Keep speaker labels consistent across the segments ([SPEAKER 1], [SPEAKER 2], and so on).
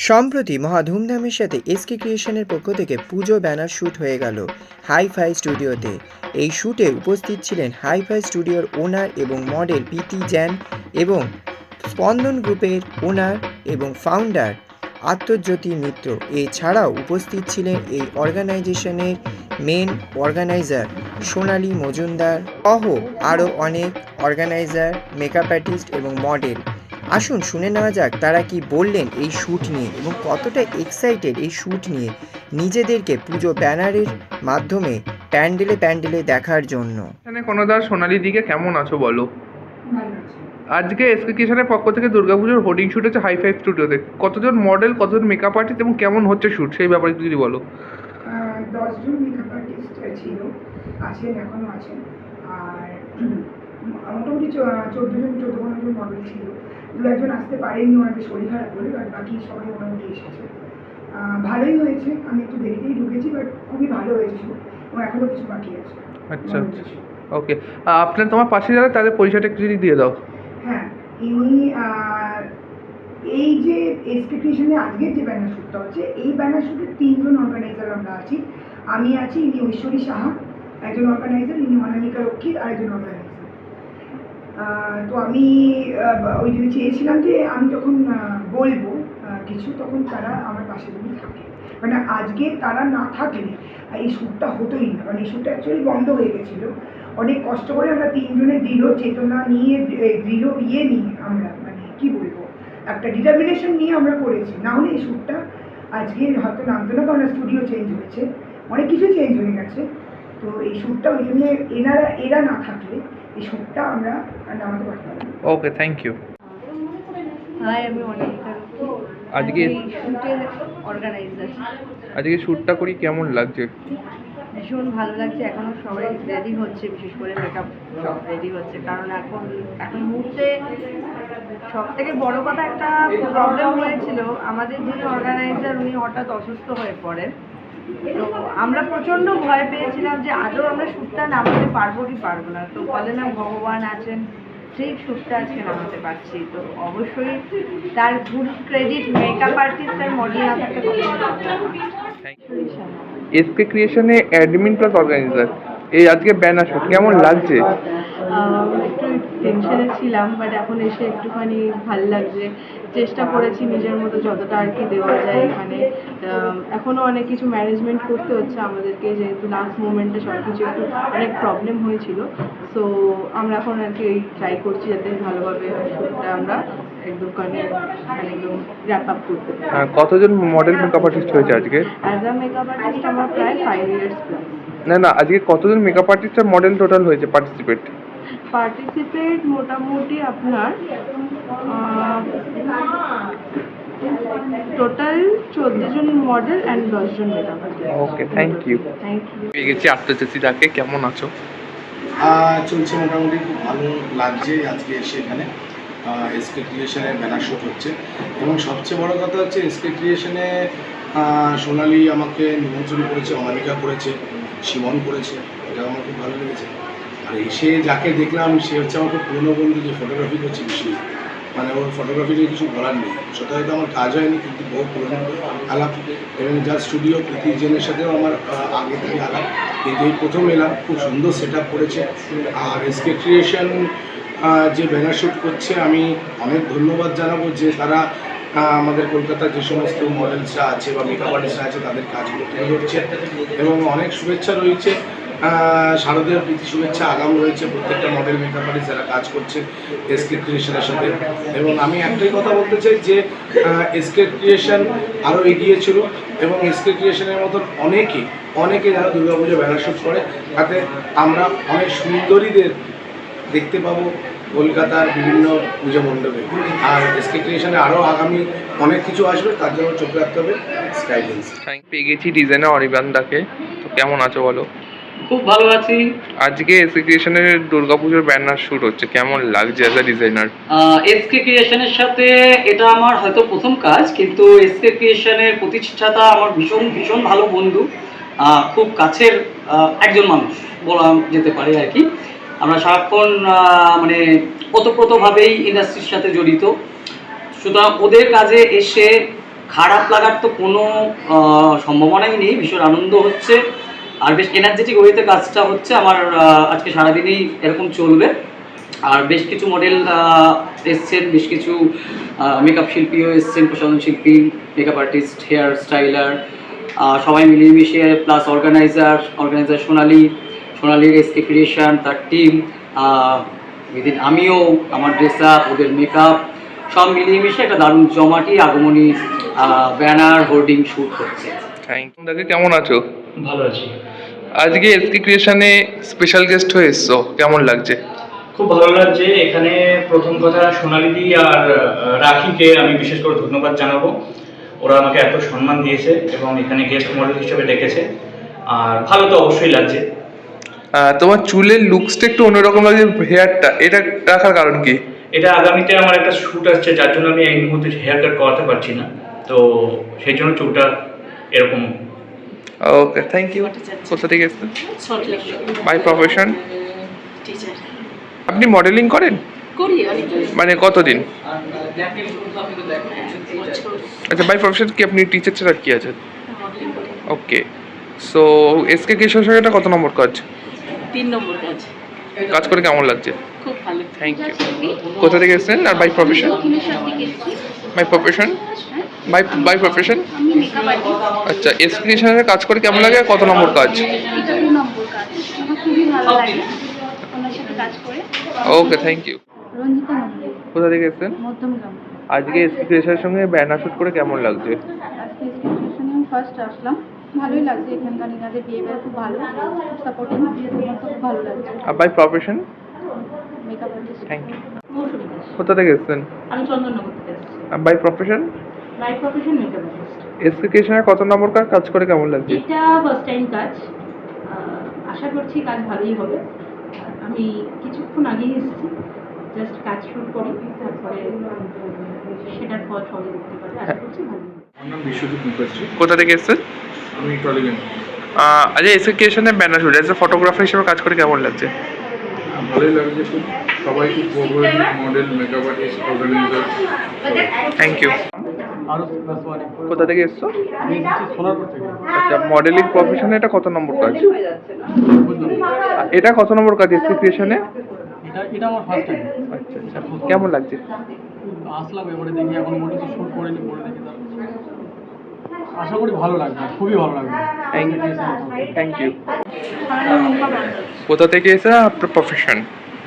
[SPEAKER 1] সম্প্রতি মহা ধুমধামের সাথে এসকে ক্রিয়েশনের পক্ষ থেকে পুজো ব্যানার শ্যুট হয়ে গেল হাই-ফাই স্টুডিওতে। এই শ্যুটে উপস্থিত ছিলেন হাই-ফাই স্টুডিওর ওনার এবং মডেল প্রীতি জ্যান এবং স্পন্দন গ্রুপের ওনার এবং ফাউন্ডার আত্মজ্যোতি মিত্র। এছাড়াও উপস্থিত ছিলেন এই অর্গানাইজেশনের মেন অর্গানাইজার সোনালী মজুমদার সহ আরও অনেক অর্গানাইজার, মেকআপ আর্টিস্ট এবং মডেল। আসুন শুনে নেওয়া যাক তারা কি বললেন এই শ্যুট নিয়ে এবং কতটা এক্সাইটেড এই শ্যুট নিয়ে নিজেদেরকে পুজো ব্যানারের মাধ্যমে প্যান্ডেলে দেখার জন্য।
[SPEAKER 2] কনকদার সোনালী দিকে কেমন আছো বলো? আজকে এসকে ক্রিয়েশনের পক্ষ থেকে দুর্গাপুজোর হোর্ডিং শ্যুট হচ্ছে হাই-ফাই স্টুডিওতে। কতজন মডেল, কতজন মেকআপ আর্টিস্ট এবং কেমন হচ্ছে শ্যুট, সেই ব্যাপারে যদি বলো।
[SPEAKER 3] 10 জন মেকআপ আর্টিস্ট ছিল, আছেন, এখনো আছেন। আর মোটামুটি 14-15 জন মডেল ছিল। দু একজন আসতে পারেননি, ওনাদের শরীর খারাপ বলে, বাট বাকি সবাই মোটামুটি এসেছে। ভালোই হয়েছে। আমি একটু দেরিতেই ঢুকেছি, বাট খুবই ভালো হয়েছে এবং এখনো কিছু বাকি আছে।
[SPEAKER 2] আচ্ছা, ওকে। তোমার পাশে যারা তাদের পরিচয়টা একটু যদি দিয়ে দাও।
[SPEAKER 3] হ্যাঁ, ইনি এই যে এসকে ক্রিয়েশনে আজকের যে ব্যানার শ্যুটটা হচ্ছে, এই ব্যানার শ্যুটের 3 জন অর্গানাইজার আমরা আছি। আমি আছি, ইনি ঐশ্বরী সাহা একজন অর্গানাইজার, ইনি অনামিকা রক্ষিত আরেকজন অর্গানাইজার। তো আমি ওই জন্য চেয়েছিলাম যে আমি যখন বলবো কিছু, তখন তারা আমার পাশে যদি থাকে। মানে আজকে তারা না থাকলে এই শ্যুটটা হতোই না। মানে এই শ্যুটটা অ্যাকচুয়ালি বন্ধ হয়ে গেছিলো। অনেক কষ্ট করে আমরা 3 জনে দৃঢ় চেতনা নিয়ে, দৃঢ় নিয়ে আমরা, মানে কি বলবো, একটা ডিটারমিনেশন নিয়ে আমরা করেছি। না হলে এই শ্যুটটা আজকে হয়তো নামতো না, কারণ স্টুডিও চেঞ্জ হয়েছে, অনেক কিছু চেঞ্জ হয়ে গেছে। তো এই শ্যুটটা ওই জন্য এরা না থাকলে এই শ্যুটটা আমরা নামাতে পারতাম না।
[SPEAKER 2] ওকে, থ্যাংক ইউ।
[SPEAKER 4] হাই, আমি অনামিকা।
[SPEAKER 2] আজকে
[SPEAKER 4] শ্যুটের অর্গানাইজার।
[SPEAKER 2] আজকে শ্যুটটা করি কেমন লাগছে?
[SPEAKER 4] ভীষণ ভালো লাগছে। এখনও সবাই রেডি হচ্ছে, বিশেষ করে মেকআপ সব রেডি হচ্ছে, কারণ এখন মুহূর্তে সব থেকে বড় কথা একটা প্রবলেম হয়েছিল। আমাদের যিনি অর্গানাইজার উনি হঠাৎ অসুস্থ হয়ে পড়েন। তো আমরা প্রচণ্ড ভয় পেয়েছিলাম যে আদৌ আমরা শ্যুটটা নামাতে পারবো কি পারবো না। তো বলে না, ভগবান আছেন, সেই শ্যুটটা আজকে নামাতে পারছি। তো অবশ্যই তার ফুল ক্রেডিট মেকআপ আর্টিস্ট আর মডেল না থাকতে
[SPEAKER 2] এসকে ক্রিয়েশনে অ্যাডমিন প্লাস অর্গানাইজার, এই আজকে ব্যানার শ্যুট কেমন লাগছে?
[SPEAKER 4] একটু টেনশনে ছিলাম, বাট এখন এসে একটুখানি ভাল লাগছে। চেষ্টা করেছি নিজের মতো যতটা আর কি দেওয়া যায় এখানে। এখনও অনেক কিছু ম্যানেজমেন্ট করতে হচ্ছে আমাদেরকে, যেহেতু লাস্ট মোমেন্টে সব কিছু একটু অনেক প্রবলেম হয়েছিল। সো আমরা এখন আর কি ট্রাই করছি যাতে ভালোভাবে শ্যুটটা আমরা একদম র্যাপ আপ করতে পারি।
[SPEAKER 2] কতজন মডেল মেকআপ আর্টিস্ট হয়েছে আজকে?
[SPEAKER 4] অ্যাজ আ মেকআপ আর্টিস্ট আমার প্রায় 5 years প্লাস।
[SPEAKER 2] না, আজকে কতজন মেকআপ আর্টিস্ট আর মডেল টোটাল হয়েছে পার্টিসিপেট
[SPEAKER 4] মোটামুটি আপনার টোটাল 14 জন মডেল অ্যান্ড 10 জন makeup artist.
[SPEAKER 2] Okay, thank you.
[SPEAKER 4] পেয়ে
[SPEAKER 2] গেছি আত্মজ্যোতি দাকে, কেমন আছো?
[SPEAKER 5] চলছে মোটামুটি, খুব ভালো লাগছে আজকে এসে এখানে। এসকে ক্রিয়েশনের ব্যানার শ্যুট হচ্ছে এবং সবচেয়ে বড় কথা হচ্ছে এসকে ক্রিয়েশনে সোনালী আমাকে নিমন্ত্রণ করেছে, অনামিকা করেছে, শিবন করেছে। এটা আমার খুব ভালো লেগেছে। আর এসে যাকে দেখলাম সে হচ্ছে আমার খুব পুরনো বন্ধু, যে ফটোগ্রাফি করছে বেশি। মানে ওর ফটোগ্রাফি নিয়ে কিছু বলার নেই। সেটা হয়তো আমার কাজ হয়নি, কিন্তু বহু পুরনো আলাপ। এবং যার স্টুডিও প্রীতি জেনের সাথেও আমার আগে থেকে আলাপ, কিন্তু এই প্রথম এলাম। খুব সুন্দর সেট আপ করেছে। আর এসকে ক্রিয়েশন যে ব্যানার শ্যুট করছে, আমি অনেক ধন্যবাদ জানাবো যে তারা আমাদের কলকাতার যে সমস্ত মডেলসরা আছে বা মেকআপ আর্টিস্টরা আছে তাদের কাজগুলো তুলে ধরছে। এবং অনেক শুভেচ্ছা রয়েছে, শারদীয় প্রীতি শুভেচ্ছা আগাম রয়েছে প্রত্যেকটা মডেল মেকআপ আর্টিস্ট যারা কাজ করছে এসকে ক্রিয়েশনের সাথে। এবং আমি একটাই কথা বলতে চাই যে এসকে ক্রিয়েশন আরও এগিয়ে ছিল এবং এসকে ক্রিয়েশনের মতন অনেকে যারা দুর্গাপুজো ব্যানার শ্যুট করে, তাতে আমরা অনেক সুন্দরীদের দেখতে পাবো কলকাতার বিভিন্ন পুজো মণ্ডপে। আর এসকে ক্রিয়েশনে আরও আগামী অনেক কিছু আসবে, তার জন্য চোখ রাখতে হবে স্কাইডেন্স।
[SPEAKER 2] পেয়ে গেছি ডিজাইনার অনির্বাণ দাকে। তো কেমন আছো বলো?
[SPEAKER 6] খুব ভালো আছি।
[SPEAKER 2] আজকে এসকে ক্রিয়েশনের দুর্গাপুজোর ব্যানার শ্যুট হচ্ছে, কেমন লাগছে অ্যাজ আ ডিজাইনার?
[SPEAKER 6] এসকে ক্রিয়েশনের সাথে এটা আমার হয়তো প্রথম কাজ, কিন্তু এসকে ক্রিয়েশনের প্রতিষ্ঠাতা আমার ভীষণ ভালো বন্ধু, খুব কাছের একজন মানুষ বলা যেতে পারে আর কি। আমরা সারাক্ষণ মানে ওতপ্রোতভাবেই ইন্ডাস্ট্রির সাথে জড়িত। সুতরাং ওদের কাজে এসে খারাপ লাগার তো কোনো সম্ভাবনাই নেই, ভীষণ আনন্দ হচ্ছে আর বেশ এনার্জেটিক ওয়েতে কাজটা হচ্ছে আমার। আজকে সারাদিনই এরকম চলবে। আর বেশ কিছু মডেল এসছেন, বেশ কিছু মেকআপ শিল্পীও এসছেন, প্রসাধন শিল্পী, মেকআপ আর্টিস্ট, হেয়ার স্টাইলার, সবাই মিলিয়ে মিশিয়ে, প্লাস অর্গানাইজার সোনালির এসকে ক্রিয়েশন, তার টিম, উইদিন আমিও, আমার ড্রেস আপ, ওদের মেকআপ সব মিলিয়ে মিশিয়ে একটা দারুণ জমাটি আগমনী ব্যানার হোর্ডিং শ্যুট হচ্ছে।
[SPEAKER 2] Thank you. দাদা কেমন আছো?
[SPEAKER 7] ভালো আছি।
[SPEAKER 2] আজকে এসকে ক্রিয়েশনে স্পেশাল গেস্ট হয়ে এসছো, কেমন লাগছে?
[SPEAKER 7] খুব ভালো লাগছে। এখানে প্রথম কথা সোনালিদি আর রাখিকে আমি বিশেষ করে ধন্যবাদ জানাবো। ওরা আমাকে এত সম্মান দিয়েছে এবং এখানে গেস্ট মডেল হিসেবে ডেকেছে। আর ভালো তো অবশ্যই লাগছে।
[SPEAKER 2] তোমার চুলের লুকসটা একটু অন্যরকম লাগছে, হেয়ারটা এটা রাখার কারণ কি?
[SPEAKER 7] এটা আগামীতে আমার একটা শ্যুট আসছে, যার জন্য আমি এই মুহূর্তে হেয়ার কাট করাতে পারছি না, তো সেই জন্য চুলটা এরকম।
[SPEAKER 2] ওকে, থ্যাংক ইউ। কোথা থেকে এসেছেন? By profession? আপনি মডেলিং করেন? মানে কতদিন? আচ্ছা, বাই প্রফেশন কি আপনি টিচার ছাড়া কি আছেন? ওকে, সো এসকে ক্রিয়েশনের সঙ্গে এটা কত নম্বর কাজ?
[SPEAKER 8] 3 নম্বর কাজ।
[SPEAKER 2] কাজ করে কেমন লাগছে?
[SPEAKER 8] খুব ভালো।
[SPEAKER 2] Thank you. কোথা থেকে এসেছেন আর by profession? By profession? By profession?
[SPEAKER 8] আমি মেকআপ আর্টিস্ট।
[SPEAKER 2] আচ্ছা, এসকে ক্রিয়েশনের কাজ করে কেমন লাগে, কত নম্বর কাজ?
[SPEAKER 8] এটা 2 নম্বর কাজ। আমার খুবই ভালো লাগে ওনার সাথে কাজ করে।
[SPEAKER 2] ওকে, থ্যাংক ইউ।
[SPEAKER 8] রঞ্জিতা নন্দী,
[SPEAKER 2] কোথা থেকে এসেছেন?
[SPEAKER 8] মধ্যমগ্রাম।
[SPEAKER 2] আজকে এসকে ক্রিয়েশনের সঙ্গে ব্যানার শুট করে কেমন লাগছে?
[SPEAKER 8] আজকে স্টেশনে আমি ফার্স্ট আসলাম, ভালোই লাগছে। এখানকার ইনাদের বিহেভিয়ার খুব ভালো, সাপোর্টিং, আমার খুব ভালো লাগছে।
[SPEAKER 2] আর by profession?
[SPEAKER 8] Makeup artist.
[SPEAKER 2] Thank you.
[SPEAKER 8] Mousumi Das.
[SPEAKER 2] কোথা থেকে এসেছেন?
[SPEAKER 8] আমি চন্দননগর থেকে এসেছি।
[SPEAKER 2] আর by profession?
[SPEAKER 8] By profession makeup artist.
[SPEAKER 2] SK ক্রিয়েশনের কত নম্বর কাজ করে কেমন লাগছে?
[SPEAKER 8] এটা ফার্স্ট টাইম কাজ, আশা করছি কাজ ভালোই হবে। আমি কিছুক্ষণ আগেই এসেছি, জাস্ট কাজ শুরু করি, তারপরে সেটার ফল সবাই দেখতে পাবে। আশা করছি ভালো হবে।
[SPEAKER 9] আমার নাম বিশ্বজিৎ মুখার্জি,
[SPEAKER 2] কোথা থেকে এসেছেন?
[SPEAKER 9] আমি টলিগঞ্জ।
[SPEAKER 2] আজকে এসকে ক্রিয়েশনের banner shoot as a photographer হিসেবে কাজ করে কেমন লাগছে?
[SPEAKER 9] ভালোই লাগছে, খুব সবাই খুব cooperative, model, makeup artist, organiser.
[SPEAKER 2] Thank you. কোথা থেকে এসছো?
[SPEAKER 7] আমি এসেছি সোনারপুর থেকে।
[SPEAKER 2] আচ্ছা, মডেলিং প্রফেশনে এটা কত নম্বর কাজ? এটা কত নম্বর কাজ এসকে ক্রিয়েশনে?
[SPEAKER 7] এটা আমার ফার্স্ট টাইম।
[SPEAKER 2] আচ্ছা আচ্ছা, কেমন লাগছে?
[SPEAKER 7] আসলাম, এবারে দেখি, এখন মনে হচ্ছে শ্যুট করিনি, করে দেখি, আশা করি ভালো লাগবে, খুবই ভালো লাগবে।
[SPEAKER 2] Thank you.
[SPEAKER 4] আমার নাম রুম্পা মণ্ডল।
[SPEAKER 2] কোথা থেকে এসে আপনার প্রফেশন?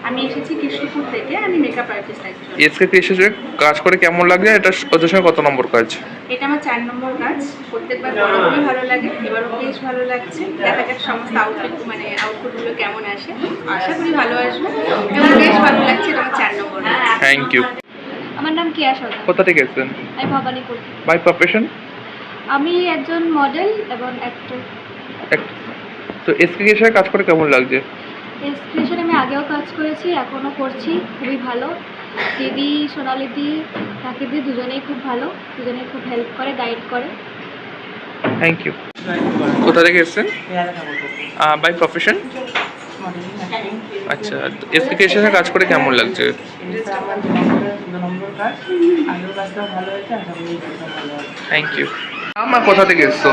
[SPEAKER 4] আমি এসেছি কৃষ্ণপুর থেকে, আমি মেকআপ আর্টিস্ট একজন।
[SPEAKER 2] এসকে ক্রিয়েশনে কাজ করে কেমন লাগছে? এটা ওদের সঙ্গে কত নম্বর কাজ?
[SPEAKER 4] এটা আমার 4 নম্বর কাজ। প্রত্যেকবার খুবই ভালো লাগে, এবারও বেশ ভালো লাগছে। দেখা যাক সমস্ত আউটপুটগুলো কেমন আসে, আশা করি ভালো আসবে এবং বেশ ভালো লাগছে। এটা আমার 4 নম্বর কাজ।
[SPEAKER 2] Thank you.
[SPEAKER 10] আমার নাম কেয়া সরকার।
[SPEAKER 2] কোথা থেকে এসেছেন?
[SPEAKER 10] আমি ভবানীপুর।
[SPEAKER 2] By profession?
[SPEAKER 10] আমি একজন মডেল এবং অ্যাক্টর।
[SPEAKER 2] তো এসকে ক্রিয়েশনে কাজ করে কেমন লাগছে?
[SPEAKER 10] এক্সপ্রেশনে আমি আগেও কাজ করেছি, এখনও করছি, খুবই ভালো। দিদি, সোনালিদি, রাকিদি দুজনেই খুব ভালো, দুজনেই খুব হেল্প করে, গাইড করে।
[SPEAKER 2] Thank you. কোথা থেকে এসেছেন? By profession? আচ্ছা, এসকে ক্রিয়েশনে কাজ করে কেমন লাগছে? Thank you. আমার কোথা থেকে এসছো?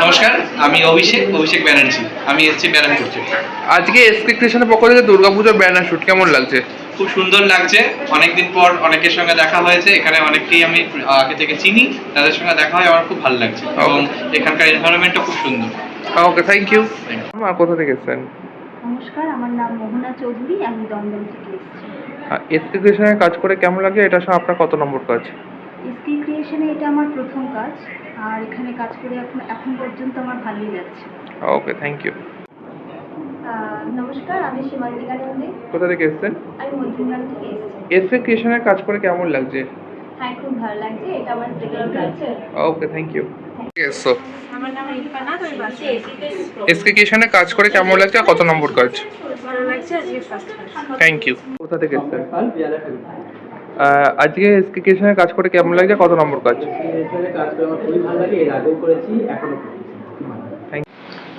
[SPEAKER 11] নমস্কার, আমি অভিষেক ব্যানার্জি। আমি এসেছি ব্যানারপুর থেকে।
[SPEAKER 2] আজকে এসকে ক্রিয়েশনের পক্ষ থেকে দুর্গাপুজোর ব্যানার শুট কেমন লাগছে?
[SPEAKER 11] খুব সুন্দর লাগছে, অনেকদিন পর অনেকের সঙ্গে দেখা হয়েছে। এখানে অনেককেই আমি আগে থেকে চিনি, তাদের সঙ্গে দেখা হয় আমার খুব ভালো লাগছে এবং এখানকার এনভায়রনমেন্টটা খুব সুন্দর।
[SPEAKER 2] ওকে, থ্যাংক ইউ। আমার কোথা থেকে এসেছেন?
[SPEAKER 10] নমস্কার, আমার নাম মোহনা চৌধুরী, আমি দমদম থেকে এসেছি।
[SPEAKER 2] এসকে ক্রিয়েশনে কাজ করে কেমন লাগে? এটার সঙ্গে আপনার কত নম্বর কাজ?
[SPEAKER 10] এসকে ক্রিয়েশনে এটা আমার প্রথম কাজ, আর এখানে কাজ করে এখন পর্যন্ত আমার ভালোই লাগছে।
[SPEAKER 2] ওকে, থ্যাংক ইউ।
[SPEAKER 10] নমস্কার, আমি সীমান্তিকা নন্দী।
[SPEAKER 2] কোথা থেকে এসেছেন?
[SPEAKER 10] আমি মধ্যমগ্রাম থেকে এসেছি।
[SPEAKER 2] এসকে ক্রিয়েশনের কাজ করে কেমন লাগছে?
[SPEAKER 10] হ্যাঁ, খুব ভালো লাগছে, এটা আমার সেকেন্ড কাজ।
[SPEAKER 2] ওকে, থ্যাংক ইউ। এসো।
[SPEAKER 4] আমার নাম রিম্পা নাথ, আমি বাসে
[SPEAKER 2] এসকে ক্রিয়েশনে কাজ করে কেমন লাগছে আর কত নম্বর কাজ?
[SPEAKER 4] ভালো লাগছে। আজকে ফার্স্ট কাজ।
[SPEAKER 2] Thank you. কোথা থেকে এসেছেন? আজকে এসকে ক্রিয়েশনে কাজ করে কেমন লাগছে, কত নম্বর কাজ?
[SPEAKER 6] কাজ করে আমার খুবই ভালো লাগে, এর আগেও করেছি, এখনো করছি।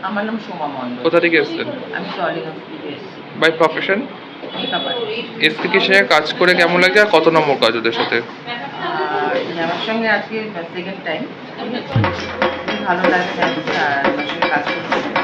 [SPEAKER 12] আমার নাম সোমা মণ্ডল।
[SPEAKER 2] কোথা থেকে এসেছেন?
[SPEAKER 12] আমি টলিগঞ্জ থেকে এসেছি।
[SPEAKER 2] By profession?
[SPEAKER 12] Makeup artist.
[SPEAKER 2] SK ক্রিয়েশনে কাজ করে কেমন লাগছে আর কত নম্বর কাজ ওদের সাথে?
[SPEAKER 12] আমার সঙ্গে আজকে সেকেন্ড টাইম, ঠিক আছে, খুবই ভালো লাগছে আর আমার সঙ্গে কাজ করতে